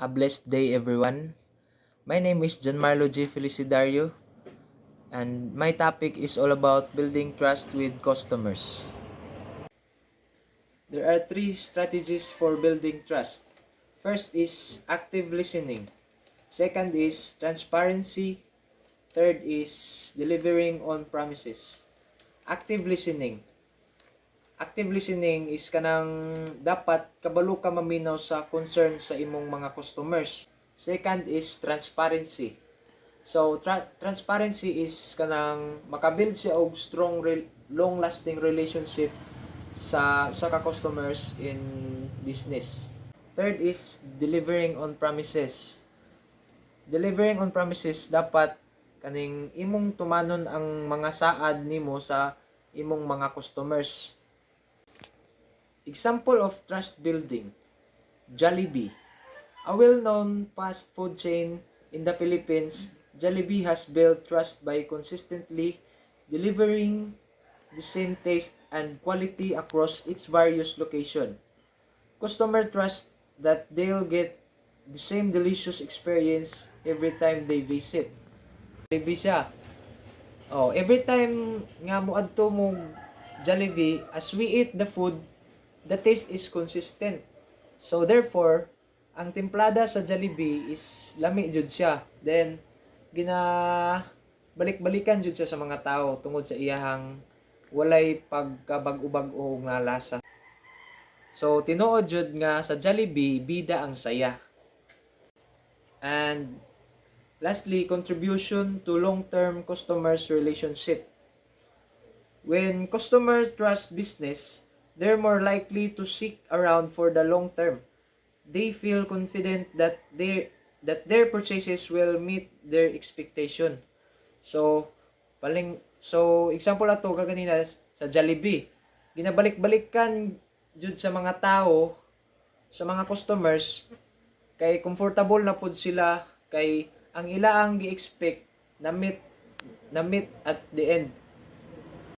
A blessed day, everyone. My name is John Marlo G. Felicidario, and my topic is all about building trust with customers. There are three strategies for building trust. First is active listening. Second is transparency. Third is delivering on promises. Active listening. Active listening is kanang dapat kabalo ka maminaw sa concern sa imong mga customers. Second is transparency. So transparency is kanang makabuild siya og strong long-lasting relationship sa ka customers in business. Third is delivering on promises. Delivering on promises dapat kaning imong tumanon ang mga saad nimo sa imong mga customers. Example of trust building, Jollibee. A well-known fast food chain in the Philippines, Jollibee has built trust by consistently delivering the same taste and quality across its various locations. Customer trust that they'll get the same delicious experience every time they visit. Jollibee siya. Oh, every time nga moadto mo Jollibee, as we eat the food, the taste is consistent. So therefore, ang timplada sa Jollibee is lami jud siya. Then balik-balikan jud siya sa mga tao tungod sa iyahang walay pagkabag-ubag-o nga lasa. So tinuod jud nga sa Jollibee bida ang saya. And lastly, contribution to long-term customers relationship. When customers trust business, they're more likely to seek around for the long term. They feel confident that their purchases will meet their expectation. So example ato kaganina sa Jollibee, ginabalik-balikan jud sa mga tao, sa mga customers kay comfortable na pud sila kay ang ilaang gi-expect na meet at the end.